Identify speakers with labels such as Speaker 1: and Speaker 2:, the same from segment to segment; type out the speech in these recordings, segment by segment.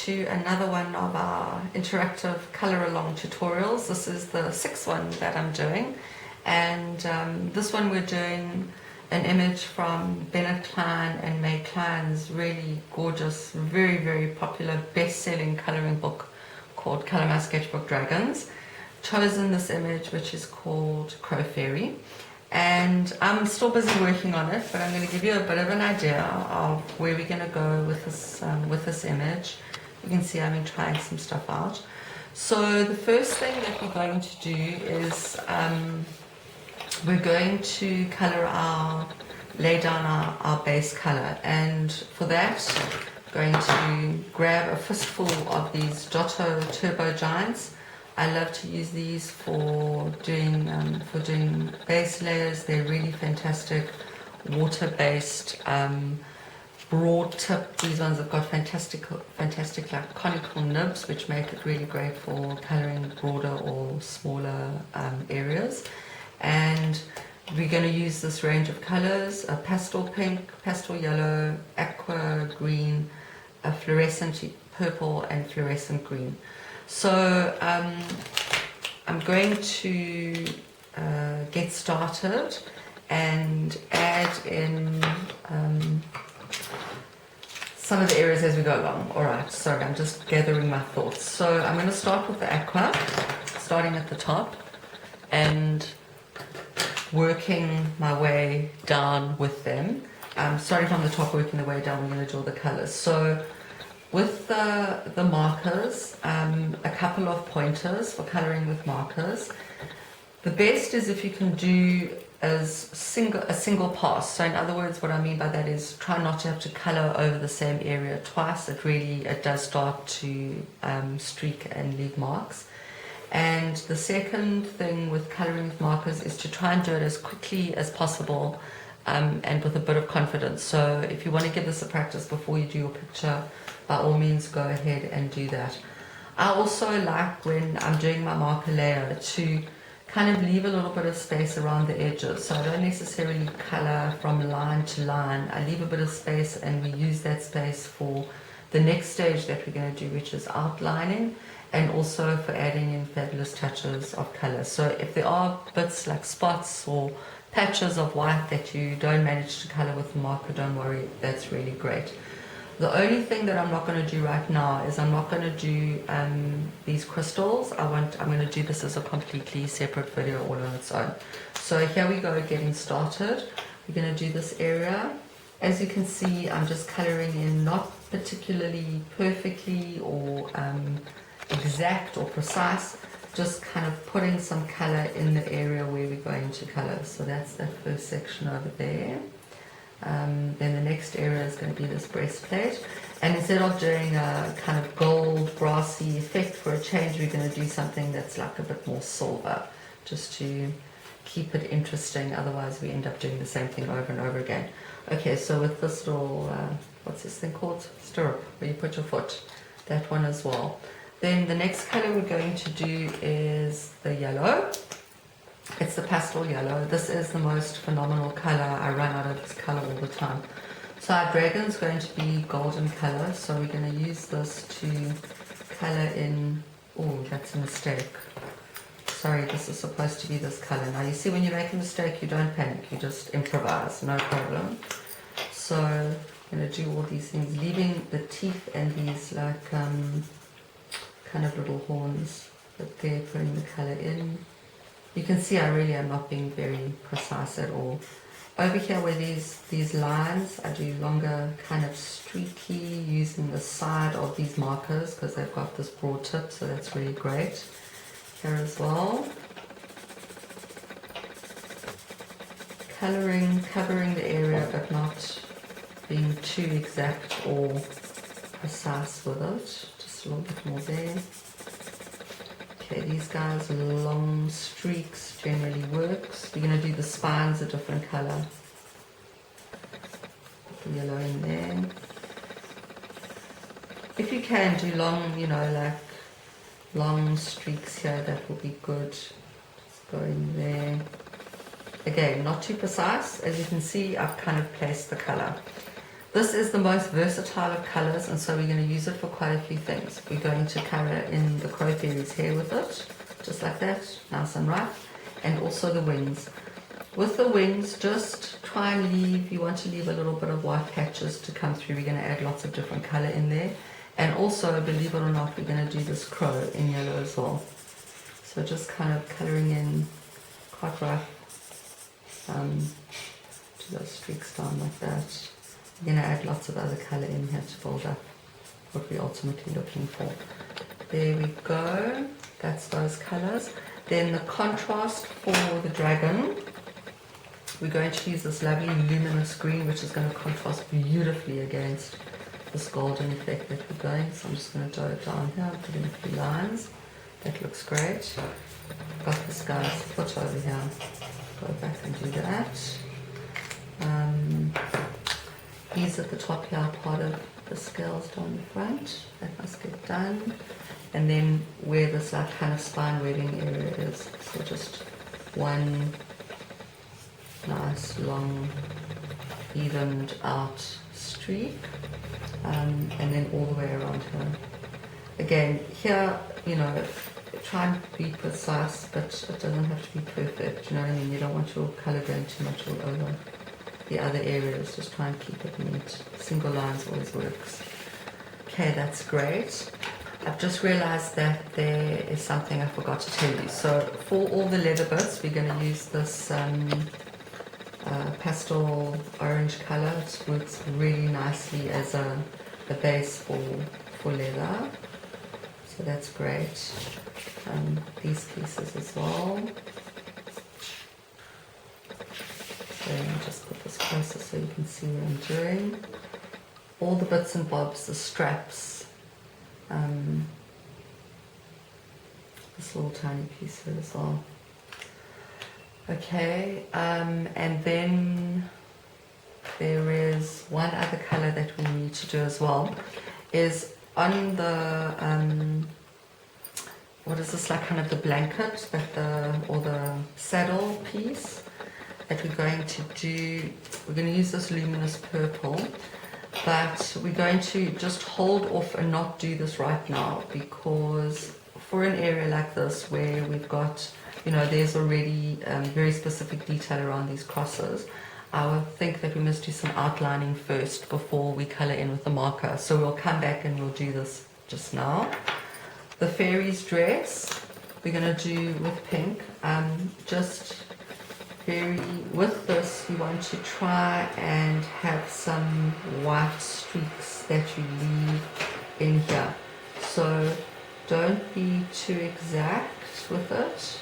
Speaker 1: to another one of our interactive color along tutorials. This is the 6th one that I'm doing, and this one we're doing an image from Bennett Klein and May Klein's really gorgeous, very, very popular best-selling coloring book called Color My Sketchbook Dragons. Chosen this image, which is called Crowfairy, and I'm still busy working on it, but I'm going to give you a bit of an idea of where we're going to go with this image. You can see I've been trying some stuff out. So the first thing that we're going to do is we're going to lay down our base color, and for that I'm going to grab a fistful of these Dotto Turbo Giants. I love to use these for doing base layers. They're really fantastic, water-based, broad tip. These ones have got fantastic like conical nibs, which make it really great for coloring broader or smaller areas. And we're going to use this range of colors: a pastel pink, pastel yellow, aqua green, a fluorescent purple, and fluorescent green. So I'm going to get started and add in some of the areas as we go along. Alright, sorry, I'm just gathering my thoughts. So I'm going to start with the aqua, starting at the top and working my way down with them. Starting from the top, working the way down, we're going to draw the colors. So with the markers, a couple of pointers for coloring with markers. The best is if you can do a single pass. So in other words, what I mean by that is try not to have to color over the same area twice. It does start to streak and leave marks. And the second thing with coloring with markers is to try and do it as quickly as possible and with a bit of confidence. So if you want to give this a practice before you do your picture, by all means go ahead and do that. I also like, when I'm doing my marker layer, to kind of leave a little bit of space around the edges. So I don't necessarily color from line to line. I leave a bit of space, and we use that space for the next stage that we're going to do, which is outlining, and also for adding in fabulous touches of color. So if there are bits like spots or patches of white that you don't manage to color with the marker, don't worry, that's really great. The only thing that I'm not going to do right now is I'm not going to do these crystals. I'm going to do this as a completely separate video all on its own. So here we go, getting started. We're going to do this area. As you can see, I'm just coloring in, not particularly perfectly or exact or precise, just kind of putting some color in the area where we're going to color. So that's that first section over there. Then the next area is going to be this breastplate, and instead of doing a kind of gold brassy effect for a change, we're going to do something that's like a bit more silver, just to keep it interesting. Otherwise we end up doing the same thing over and over again. Okay, so with this little what's this thing called, stirrup, where you put your foot, that one as well. Then the next color we're going to do is the yellow. It's the pastel yellow. This is the most phenomenal color. I run out of this color all the time. So our dragon's going to be golden color, so we're going to use this to color in. Oh, that's a mistake. Sorry, this is supposed to be this color. Now you see, when you make a mistake, you don't panic, you just improvise, no problem. So I'm going to do all these things, leaving the teeth and these like kind of little horns, but they're putting the color in. You can see I really am not being very precise at all. Over here where these lines, I do longer, kind of streaky, using the side of these markers because they've got this broad tip, so that's really great. Here as well. Covering the area but not being too exact or precise with it. Just a little bit more there. Okay, these guys, long streaks generally works. We're going to do the spines a different color. Put the yellow in there. If you can do long, like long streaks here, that will be good. Just go in there. Again, not too precise. As you can see, I've kind of placed the color. This is the most versatile of colours, and so we're going to use it for quite a few things. We're going to colour in the Crowfairy's hair with it, just like that, nice and rough, and also the wings. With the wings, just try and leave, you want to leave a little bit of white patches to come through. We're going to add lots of different colour in there. And also, believe it or not, we're going to do this crow in yellow as well. So just kind of colouring in quite rough, to those streaks down like that. We're going to add lots of other colour in here to build up what we're ultimately looking for. There we go, that's those colours. Then the contrast for the dragon, we're going to use this lovely luminous green, which is going to contrast beautifully against this golden effect that we're going. So I'm just going to dough it down here, put in a few lines. That looks great. Got this guy's foot over here. Go back and do that. These at the top here are part of the scales down the front. That must get done. And then where this like kind of spine webbing area is. So just one nice long evened out streak. And then all the way around here. Again, here, you know, try and be precise, but it doesn't have to be perfect. You know what I mean? You don't want your colour going too much all over the other areas. Just try and keep it neat. Single lines always works. Okay, that's great. I've just realized that there is something I forgot to tell you. So for all the leather bits, we're going to use this pastel orange color. It works really nicely as a base for leather. So that's great. These pieces as well. So let me just put this closer so you can see what I'm doing. All the bits and bobs, the straps, this little tiny piece here as well. Okay, and then there is one other color that we need to do as well, is on the, what is this, like kind of the blanket that or the saddle piece that we're going to do. We're going to use this luminous purple, but we're going to just hold off and not do this right now, because for an area like this where we've got, you know, there's already very specific detail around these crosses, I would think that we must do some outlining first before we colour in with the marker. So we'll come back and we'll do this just now. The fairy's dress, we're going to do with pink. With this, you want to try and have some white streaks that you leave in here. So don't be too exact with it.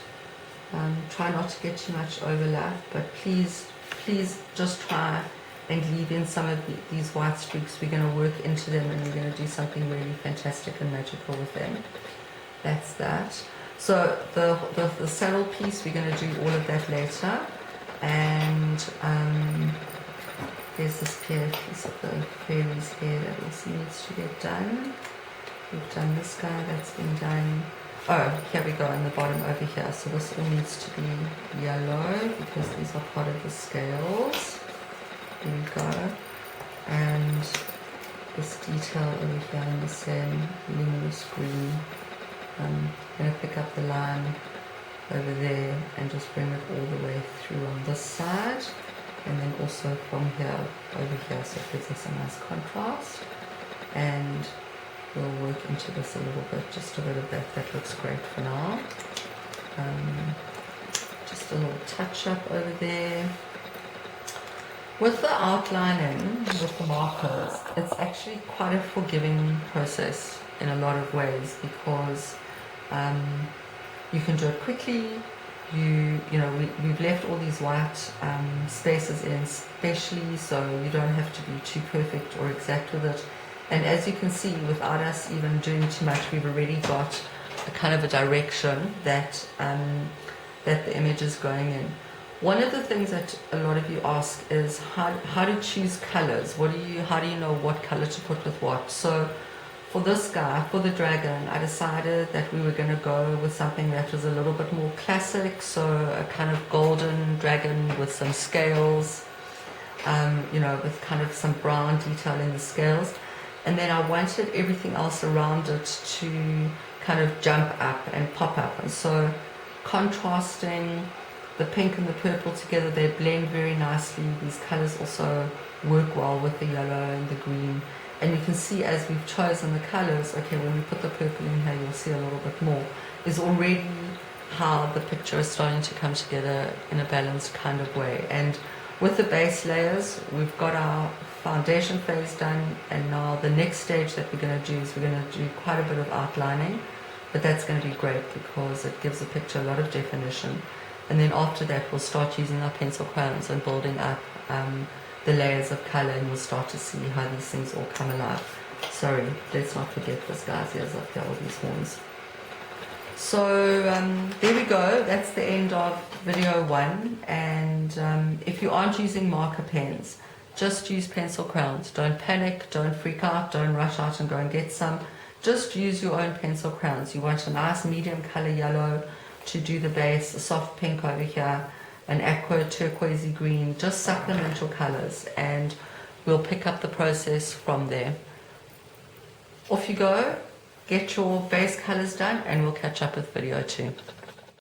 Speaker 1: Try not to get too much overlap, but please just try and leave in some of these white streaks. We're going to work into them and we're going to do something really fantastic and magical with them. That's that. So the saddle piece, we're going to do all of that later. And there's this piece of the fairy's hair that also needs to get done. We've done this guy, that's been done. Oh, here we go on the bottom over here. So this all needs to be yellow because these are part of the scales. There we go. And this detail over here in the same luminous green. I'm going to pick up the line over there and just bring it all the way through on this side. And then also from here over here, so it gives us a nice contrast. And we'll work into this a little bit, just a little bit. That looks great for now. Just a little touch up over there. With the outlining, with the markers, it's actually quite a forgiving process in a lot of ways, because you can do it quickly. We've left all these white spaces in specially, so you don't have to be too perfect or exact with it. And as you can see, without us even doing too much, we've already got a kind of a direction that that the image is going in. One of the things that a lot of you ask is how to choose colors. How do you know what color to put with what? So for this guy, for the dragon, I decided that we were going to go with something that was a little bit more classic, so a kind of golden dragon with some scales. you know, with kind of some brown detail in the scales. And then I wanted everything else around it to kind of jump up and pop up. And so contrasting the pink and the purple together, they blend very nicely. These colors also work well with the yellow and the green. And you can see as we've chosen the colors, okay, when we put the purple in here, you'll see a little bit more, is already how the picture is starting to come together in a balanced kind of way. And with the base layers, we've got our foundation phase done, and now the next stage that we're going to do is we're going to do quite a bit of outlining, but that's going to be great because it gives the picture a lot of definition. And then after that, we'll start using our pencil crayons and building up the layers of color, and you'll start to see how these things all come alive. Sorry, let's not forget this guy's ears up here, all these horns. So there we go, that's the end of video 1. And if you aren't using marker pens, just use pencil crayons. Don't panic, don't freak out, don't rush out and go and get some. Just use your own pencil crayons. You want a nice medium color yellow to do the base, a soft pink over here, an aqua turquoisey green. Just supplement your colors and we'll pick up the process from there. Off you go, get your base colors done, and we'll catch up with video 2.